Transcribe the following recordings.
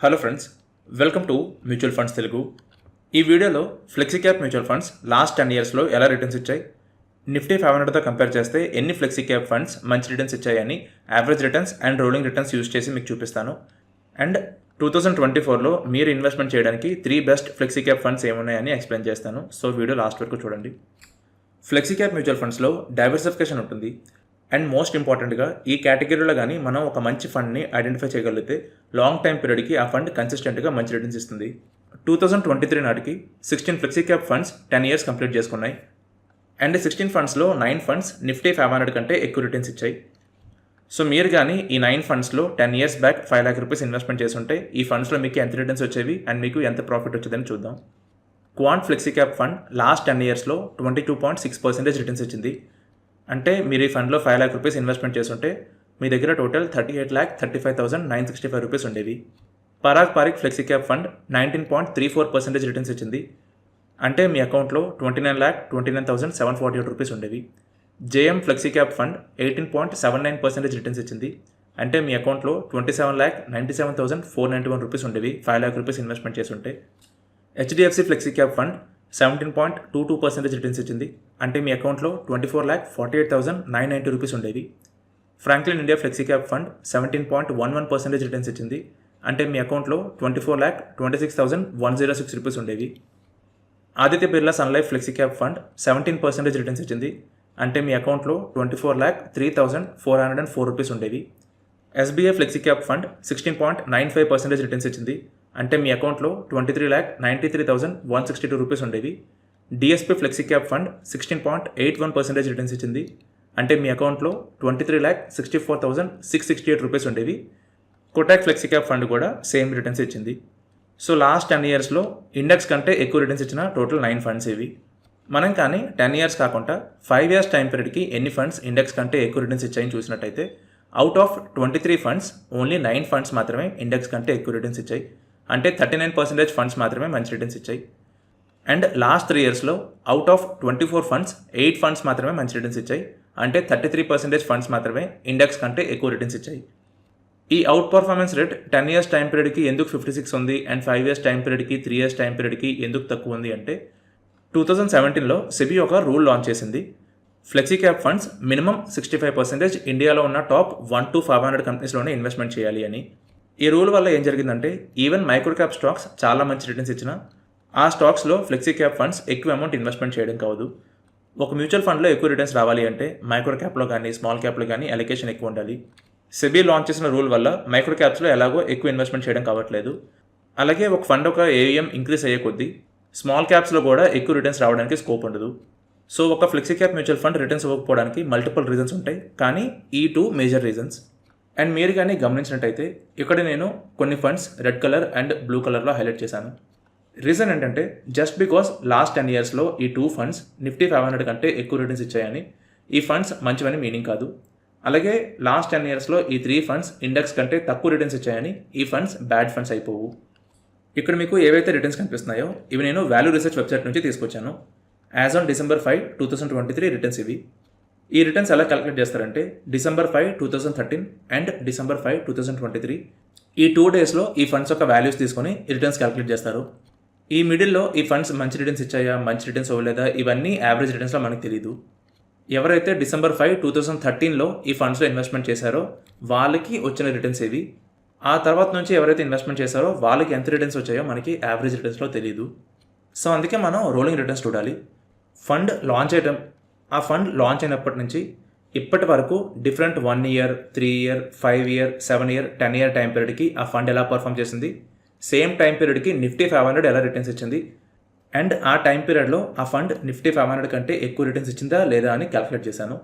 Hello friends, welcome to mutual funds Telugu. ఈ వీడియోలో flexi cap mutual funds last 10 ఇయర్స్లో ఎలా రిటర్న్స్ ఇచ్చాయి, నిఫ్టీ 500తో కంపేర్ చేస్తే ఎన్ని ఫ్లెక్సీ క్యాప్ ఫండ్స్ మంచి రిటర్న్స్ ఇచ్చాయని average returns and rolling returns use చేసి మీకు చూపిస్తాను. అండ్ 2024లో మీరు ఇన్వెస్ట్మెంట్ చేయడానికి 3 బెస్ట్ ఫ్లెక్సీ క్యాప్ ఫండ్స్ ఏమున్నాయని ఎక్స్ప్లెయిన్ చేస్తాను. సో వీడియో లాస్ట్ వరకు చూడండి. ఫ్లెక్సీ క్యాప్ మ్యూచువల్ ఫండ్స్లో డైవర్సిఫికేషన్ ఉంటుంది. అండ్ మోస్ట్ ఇంపార్టెంట్గా ఈ కేటగిరీలో కానీ మనం ఒక మంచి ఫండ్ని ఐడెంటిఫై చేయగలిగితే లాంగ్ టైం పీరియడ్కి ఆ ఫండ్ కన్సిస్టెంట్గా మంచి రిటర్న్స్ ఇస్తుంది. 2023 నాటికి 16 flexi cap funds 10 years complete చేసుకున్నాయి. అండ్ 16 ఫండ్స్లో 9 ఫండ్స్ నిఫ్టీ 500 కంటే ఎక్కువ రిటర్న్స్ ఇచ్చాయి. సో మీరు కానీ ఈ 9 ఫండ్స్లో 10 years back 5 lakh rupees investment చేస్తుంటే ఈ ఫండ్స్లో మీకు ఎంత రిటర్న్స్ వచ్చేవి అండ్ మీకు ఎంత ప్రాఫిట్ వచ్చేదని చూద్దాం. Quant flexi cap fund last 10 ఇయర్స్లో 22.6% రిటర్న్స్ ఇచ్చింది. అంటే మీరు ఈ ఫండ్లో 5 lakh రూపీస్ ఇన్వెస్ట్మెంట్ చేస్తుంటే మీ దగ్గర టోటల్ 38,35,965 రూపీస్ ఉండేవి. Parag Parikh flexi cap fund 19.34% returns ఇచ్చింది. అంటే మీ అకౌంట్లో 29,29,748 రూపీస్ ఉండేవి. JM flexi cap fund 18.79% returns ఇచ్చింది. అంటే మీ అకౌంట్లో 27,97,491 రూపీస్ ఉండేవి 5 lakh రూపీస్ ఇన్వెస్ట్మెంట్ చేస్తుంటే. HDFC flexi cap fund 17.22% returns ఇచ్చింది. అంటే మీ అకౌంట్లో 24,48,990 రూపీస్ ఉండేవి. Franklin India flexi cap fund 17.11% returns ఇచ్చింది. అంటే మీ అకౌంట్లో 24,26,106 రూపీస్ ఉండేవి. Aditya Birla Sun Life flexi cap fund 17% returns ఇచ్చింది. అంటే మీ అకౌంట్లో 24,03,404 రూపీస్ ఉండేవి. SBI flexi cap fund 16.95% returns ఇచ్చింది. అంటే మీ అకౌంట్లో 23,93,162 రూపీస్ ఉండేవి. DSP flexi cap fund 16.81% returns ఇచ్చింది. అంటే మీ అకౌంట్లో 23,64,668 రూపీస్ ఉండేవి. కోటాక్ ఫ్లెక్సీ క్యాప్ ఫండ్ కూడా సేమ్ రిటర్న్స్ ఇచ్చింది. సో లాస్ట్ 10 ఇయర్స్లో ఇండెక్స్ కంటే ఎక్కువ రిటర్న్స్ ఇచ్చిన టోటల్ 9 ఫండ్స్ ఇవి. మనం కానీ 10 ఇయర్స్ కాకుండా 5 years టైం పీరియడ్కి ఎన్ని ఫండ్స్ ఇండెక్స్ కంటే ఎక్కువ రిటర్న్స్ ఇచ్చాయని చూసినట్టయితే out of 23 funds only 9 funds మాత్రమే ఇండెక్స్ కంటే ఎక్కువ రిటర్న్స్ ఇచ్చాయి. అంటే 39% ఫండ్స్ మాత్రమే మంచి రిటర్న్స్ ఇచ్చాయి. అండ్ లాస్ట్ 3 yearsలో అవుట్ ఆఫ్ 24 ఫండ్స్ 8 ఫండ్స్ మాత్రమే మంచి రిటర్న్స్ ఇచ్చాయి. అంటే 33% ఫండ్స్ మాత్రమే ఇండెక్స్ కంటే ఎక్కువ రిటర్న్స్ ఇచ్చాయి. ఈ outperformance rate 10 years time పీరియడ్కి ఎందుకు 56 ఉంది అండ్ 5 years టైం పీరియడ్కి 3 years టైం పీరియడ్కి ఎందుకు తక్కువ ఉంది అంటే 2017లో సెబీ ఒక రూల్ లాంచ్ చేసింది. ఫ్లెక్సీ క్యాప్ ఫండ్స్ మినిమం 65% ఇండియాలో ఉన్న టాప్ 1 to 500 కంపెనీస్లోనే ఇన్వెస్ట్మెంట్ చేయాలి అని. ఈ రూల్ వల్ల ఏం జరిగిందంటే ఈవెన్ మైక్రో క్యాప్ స్టాక్స్ చాలా మంచి రిటర్న్స్ ఇచ్చిన ఆ స్టాక్స్లో ఫ్లెక్సీ క్యాప్ ఫండ్స్ ఎక్కువ అమౌంట్ ఇన్వెస్ట్మెంట్ చేయడం కాదు. ఒక మ్యూచువల్ ఫండ్లో ఎక్కువ రిటర్న్స్ రావాలి అంటే మైక్రో క్యాప్లో కానీ స్మాల్ క్యాప్లో కానీ అలొకేషన్ ఎక్కువ ఉండాలి. సెబీ లాంచ్ చేసిన రూల్ వల్ల మైక్రో క్యాప్స్లో ఎలాగో ఎక్కువ ఇన్వెస్ట్మెంట్ చేయడం కావట్లేదు. అలాగే ఒక ఫండ్ ఒక ఏఎం ఇంక్రీస్ అయ్యే కొద్దీ స్మాల్ క్యాప్స్లో కూడా ఎక్కువ రిటర్న్స్ రావడానికి స్కోప్ ఉండదు. సో ఒక flexi cap mutual fund returns ఇవ్వకపోవడానికి మల్టిపుల్ రీజన్స్ ఉంటాయి, కానీ ఈ 2 మేజర్ రీజన్స్. అండ్ మీరు కానీ గమనించినట్టయితే ఇక్కడ నేను కొన్ని funds red colour and blue కలర్లో హైలైట్ చేశాను. రీజన్ ఏంటంటే జస్ట్ బికాస్ లాస్ట్ 10 ఇయర్స్లో ఈ 2 ఫండ్స్ నిఫ్టీ 500 కంటే ఎక్కువ రిటర్న్స్ ఇచ్చాయని ఈ ఫండ్స్ మంచివని మీనింగ్ కాదు. అలాగే లాస్ట్ 10 ఇయర్స్లో ఈ 3 ఫండ్స్ ఇండెక్స్ కంటే తక్కువ రిటర్న్స్ ఇచ్చాయని ఈ ఫండ్స్ బ్యాడ్ ఫండ్స్ అయిపోవు. ఇక్కడ మీకు ఏవైతే రిటర్న్స్ కనిపిస్తున్నాయో ఇవి నేను వాల్యూ రీసెర్చ్ వెబ్సైట్ నుంచి తీసుకొచ్చాను. యాజ్ ఆన్ December 5, 2023 రిటర్న్స్ ఇవి. ఈ రిటర్న్స్ ఎలా క్యాలిక్యులేట్ చేస్తారంటే December 5, 2013 అండ్ December 5, 2023 ఈ 2 daysలో ఈ ఫండ్స్ యొక్క వాల్యూస్ తీసుకొని రిటర్న్స్ క్యాలిక్యులేట్ చేస్తారు. ఈ మిడిల్లో ఈ ఫండ్స్ మంచి రిటర్న్స్ ఇచ్చాయా మంచి రిటర్న్స్ అవ్వలేదా ఇవన్నీ యావరేజ్ రిటర్న్స్లో మనకు తెలియదు. ఎవరైతే December 5, 2013లో ఈ ఫండ్స్లో ఇన్వెస్ట్మెంట్ చేశారో వాళ్ళకి వచ్చిన రిటర్న్స్ ఇవి. ఆ తర్వాత నుంచి ఎవరైతే ఇన్వెస్ట్మెంట్ చేశారో వాళ్ళకి ఎంత రిటర్న్స్ వచ్చాయో మనకి యావరేజ్ రిటర్న్స్లో తెలియదు. సో అందుకే మనం రోలింగ్ రిటర్న్స్ చూడాలి. ఫండ్ లాంచ్ అయినప్పటి నుంచి ఇప్పటి వరకు different 1 year, 3 year, 5 year, 7 year, 10 year time పీరియడ్కి ఆ ఫండ్ ఎలా పర్ఫామ్ చేసింది, సేమ్ టైం పీరియడ్కి నిఫ్టీ 500 ఎలా రిటర్న్స్ ఇచ్చింది అండ్ ఆ టైం పీరియడ్లో ఆ ఫండ్ నిఫ్టీ 500 కంటే ఎక్కువ రిటర్న్స్ ఇచ్చిందా లేదా అని క్యాలిక్యులేట్ చేశాను.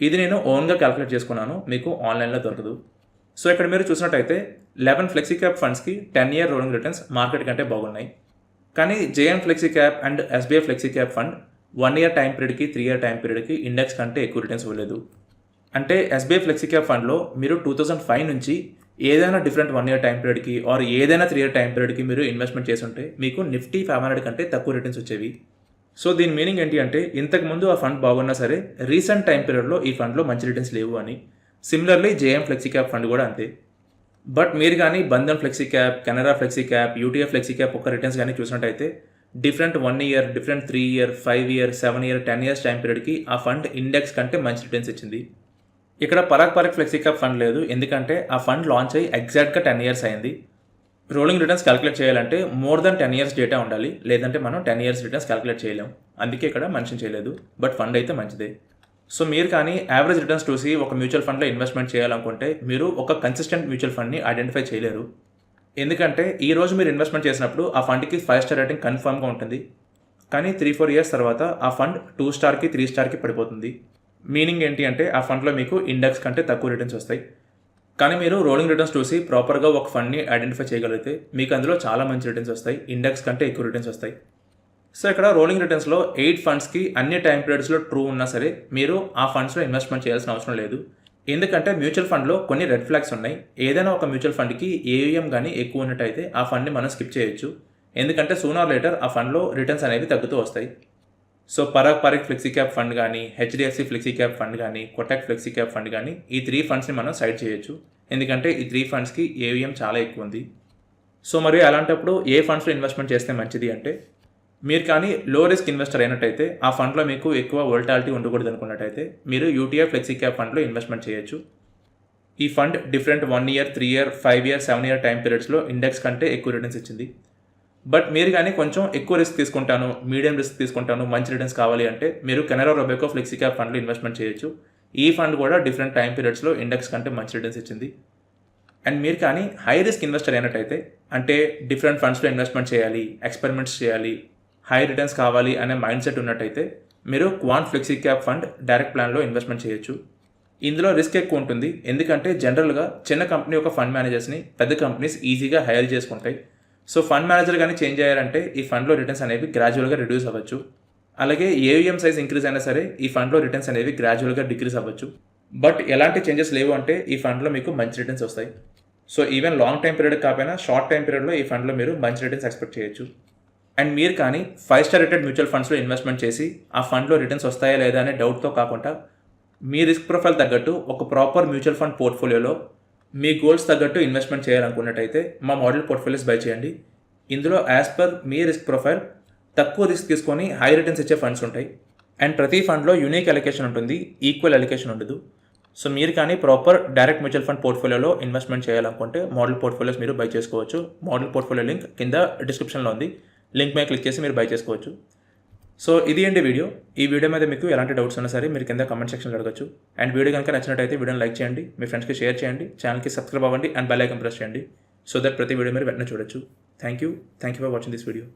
ఇది నేను ఓన్గా క్యాలిక్యులేట్ చేసుకున్నాను, మీకు ఆన్లైన్లో దొరకదు. సో ఇక్కడ మీరు చూసినట్టయితే 11 ఫ్లెక్సీ క్యాప్ ఫండ్స్కి 10 year రోలింగ్ రిటర్న్స్ మార్కెట్ కంటే బాగున్నాయి. కానీ JM flexi cap and SBI flexi cap fund 1 year time పీరియడ్కి 3 year టైం పీరియడ్కి ఇండెక్స్ కంటే ఎక్కువ రిటర్న్స్ ఇవ్వలేదు. అంటే ఎస్బీఐ ఫ్లెక్సీ క్యాప్ ఫండ్లో మీరు 2005 నుంచి ఏదైనా డిఫరెంట్ 1 year టైం పీరియడ్కి ఆర్ ఏదైనా 3 year టైం పీరియడ్కి మీరు ఇన్వెస్ట్మెంట్ చేస్తుంటే మీకు నిఫ్టీ 500 కంటే తక్కువ రిటర్న్స్ వచ్చేవి. సో దీని మీనింగ్ ఏంటి అంటే ఇంతకుముందు ఆ ఫండ్ బాగున్నా సరే రీసెంట్ టైం పీరియడ్లో ఈ ఫండ్లో మంచి రిటర్న్స్ లేవు అని. Similarly JM flexi cap fund కూడా అంతే. బట్ మీరు కానీ Bandhan flexi cap, Canara flexi cap, UTF flexi cap ఒక రిటర్న్స్ కానీ చూసినట్టయితే different 1 year, different 3 year, 5 year, 7 year, 10 years time పీరియడ్కి ఆ ఫండ్ ఇండెక్స్ కంటే మంచి రిటర్న్స్ ఇచ్చింది. ఇక్కడ పరాగ్ ఫ్లెక్సీ క్యాప్ ఫండ్ లేదు, ఎందుకంటే ఆ ఫండ్ లాంచ్ అయ్యి ఎగ్జాక్ట్గా 10 ఇయర్స్ అయింది. రోలింగ్ రిటర్న్స్ క్యాలిక్యులేట్ చేయాలంటే మోర్ దెన్ 10 ఇయర్స్ డేటా ఉండాలి, లేదంటే మనం 10 ఇయర్స్ రిటర్న్స్ క్యాలిక్యులేట్ చేయలేం. అందుకే ఇక్కడ మెన్షన్ చేయలేదు, బట్ ఫండ్ అయితే మంచిదే. సో మీరు కానీ యావరేజ్ రిటర్న్స్ చూసి ఒక మ్యూచువల్ ఫండ్లో ఇన్వెస్ట్మెంట్ చేయాలనుకుంటే మీరు ఒక కన్సిస్టెంట్ మ్యూచువల్ ఫండ్ని ఐడెంటిఫై చేయలేరు. ఎందుకంటే ఈ రోజు మీరు ఇన్వెస్ట్మెంట్ చేసినప్పుడు ఆ ఫండ్కి 5 స్టార్ రేటింగ్ కన్ఫర్మ్గా ఉంటుంది, కానీ 3-4 ఇయర్స్ తర్వాత ఆ ఫండ్ 2 స్టార్కి 3 స్టార్కి పడిపోతుంది. మీనింగ్ ఏంటి అంటే ఆ ఫండ్లో మీకు ఇండెక్స్ కంటే తక్కువ రిటర్న్స్ వస్తాయి. కానీ మీరు రోలింగ్ రిటర్న్స్ చూసి ప్రాపర్గా ఒక ఫండ్ని ఐడెంటిఫై చేయగలిగితే మీకు అందులో చాలా మంచి రిటర్న్స్ వస్తాయి, ఇండెక్స్ కంటే ఎక్కువ రిటర్న్స్ వస్తాయి. సో ఇక్కడ రోలింగ్ రిటర్న్స్లో 8 ఫండ్స్కి అన్ని టైం పీరియడ్స్లో ట్రూ ఉన్నా సరే మీరు ఆ ఫండ్స్లో ఇన్వెస్ట్మెంట్ చేయాల్సిన అవసరం లేదు. ఎందుకంటే మ్యూచువల్ ఫండ్లో కొన్ని రెడ్ ఫ్లాగ్స్ ఉన్నాయి. ఏదైనా ఒక మ్యూచువల్ ఫండ్కి ఏయుఎం కానీ ఎక్కువ ఉన్నట్టయితే ఆ ఫండ్ని మనం స్కిప్ చేయొచ్చు, ఎందుకంటే సూనర్ లేటర్ ఆ ఫండ్లో రిటర్న్స్ అనేవి తగ్గుతూ వస్తాయి. So Parag flexi cap fund కానీ, హెచ్డిఎఫ్సి ఫ్లెక్సీ క్యాప్ ఫండ్ కానీ, కొటాక్ ఫ్లెక్సీ క్యాప్ ఫండ్ కానీ ఈ 3 ఫండ్స్ని మనం సైడ్ చేయొచ్చు, ఎందుకంటే ఈ 3 ఫండ్స్కి ఏయుఎం చాలా ఎక్కువ ఉంది. సో మరి అలాంటప్పుడు ఏ ఫండ్స్లో ఇన్వెస్ట్మెంట్ చేస్తే మంచిది అంటే, మీరు కానీ లో రిస్క్ ఇన్వెస్టర్ అయినట్టయితే ఆ ఫండ్లో మీకు ఎక్కువ వోల్టాలిటీ ఉండకూడదు అనుకున్నట్టయితే మీరు యూటీఎఫ్ ఫ్లెక్సీ క్యాప్ ఫండ్లో ఇన్వెస్ట్మెంట్ చేయొచ్చు. ఈ fund different 1 year, 3 year, 5 year, 7 year time పీరియడ్స్లో ఇండెక్స్ కంటే ఎక్కువ రిటర్న్స్ ఇచ్చింది. బట్ మీరు కానీ కొంచెం ఎక్కువ రిస్క్ తీసుకుంటాను, మీడియం రిస్క్ తీసుకుంటాను, మంచి రిటర్న్స్ కావాలి అంటే మీరు కెనరా రోబెకో ఫ్లెక్సీ క్యాప్ ఫండ్లో ఇన్వెస్ట్మెంట్ చేయొచ్చు. ఈ ఫండ్ కూడా డిఫరెంట్ టైం పీరియడ్స్లో ఇండెక్స్ కంటే మంచి రిటర్న్స్ ఇచ్చింది. అండ్ మీరు కానీ హై రిస్క్ ఇన్వెస్టర్ అయినట్టయితే, అంటే డిఫరెంట్ ఫండ్స్లో ఇన్వెస్ట్మెంట్ చేయాలి, ఎక్స్పెరిమెంట్స్ చేయాలి, హై రిటర్న్స్ కావాలి అనే మైండ్ సెట్ ఉన్నట్టయితే మీరు quant flexi cap fund direct ప్లాన్లో ఇన్వెస్ట్మెంట్ చేయొచ్చు. ఇందులో రిస్క్ ఎక్కువ ఉంటుంది, ఎందుకంటే జనరల్గా చిన్న కంపెనీ ఒక ఫండ్ మేనేజర్స్ని పెద్ద కంపెనీస్ ఈజీగా హైర్ చేసుకుంటాయి. సో ఫండ్ మేనేజర్ కానీ చేంజ్ అయ్యారంటే ఈ ఫండ్లో రిటర్న్స్ అనేవి గ్రాడ్యువల్గా రిడ్యూస్ అవ్వచ్చు. అలాగే ఏయుఎం సైజ్ ఇంక్రీజ్ అయినా సరే ఈ ఫండ్లో రిటర్న్స్ అనేవి గ్రాడ్యువల్గా డిక్రీజ్ అవ్వచ్చు. బట్ ఎలాంటి చేంజెస్ లేవు అంటే ఈ ఫండ్లో మీకు మంచి రిటర్న్స్ వస్తాయి. So even long time period కాకపోయినా షార్ట్ టైం పీరియడ్లో ఈ ఫండ్లో మీరు మంచి రిటర్న్స్ ఎక్స్పెక్ట్ చేయొచ్చు. అండ్ మీరు కానీ 5 స్టార్ రేటెడ్ మ్యూచువల్ ఫండ్స్లో ఇన్వెస్ట్మెంట్ చేసి ఆ ఫండ్లో రిటర్న్స్ వస్తాయా లేదా అనే డౌట్తో కాకుండా మీ రిస్క్ ప్రొఫైల్ తగ్గట్టు ఒక ప్రాపర్ మ్యూచువల్ ఫండ్ పోర్ట్ఫోలియోలో మీ గోల్స్ తగ్గట్టు ఇన్వెస్ట్మెంట్ చేయాలనుకున్నట్టయితే మా మోడల్ పోర్ట్ఫోలియోస్ బై చేయండి. ఇందులో యాజ్ పర్ మీ రిస్క్ ప్రొఫైల్ తక్కువ రిస్క్ తీసుకొని హై రిటర్న్స్ ఇచ్చే ఫండ్స్ ఉంటాయి. అండ్ ప్రతి ఫండ్లో యూనిక్ అలొకేషన్ ఉంటుంది, ఈక్వల్ అలొకేషన్ ఉండదు. సో మీరు కానీ ప్రాపర్ డైరెక్ట్ మ్యూచువల్ ఫండ్ పోర్ట్ఫోలియోలో ఇన్వెస్ట్మెంట్ చేయాలనుకుంటే మోడల్ పోర్ట్ఫోలియోస్ మీరు బై చేసుకోవచ్చు. మోడల్ పోర్ట్ఫోలియో లింక్ కింద డిస్క్రిప్షన్లో ఉంది, లింక్ మీద క్లిక్ చేసి మీరు బై చేసుకోవచ్చు. సో ఇది అండి వీడియో. ఈ వీడియో మీద మీకు ఎలాంటి డౌట్స్ ఉన్నా సరే మీరు కింద కామెంట్ సెక్షన్లో అడగచ్చు. అండ్ వీడియో కనుక నచ్చినట్టయితే వీడియోని లైక్ చేయండి, మీ ఫ్రెండ్స్కి షేర్ చేయండి, ఛానల్కి సబ్స్క్రైబ్ అవ్వండి అండ్ బెల్ ఐకాన్ ప్రెస్ చేయండి, సో దట్ ప్రతి వీడియో మీరు వెంటనే చూడొచ్చు. Thank you for watching this video.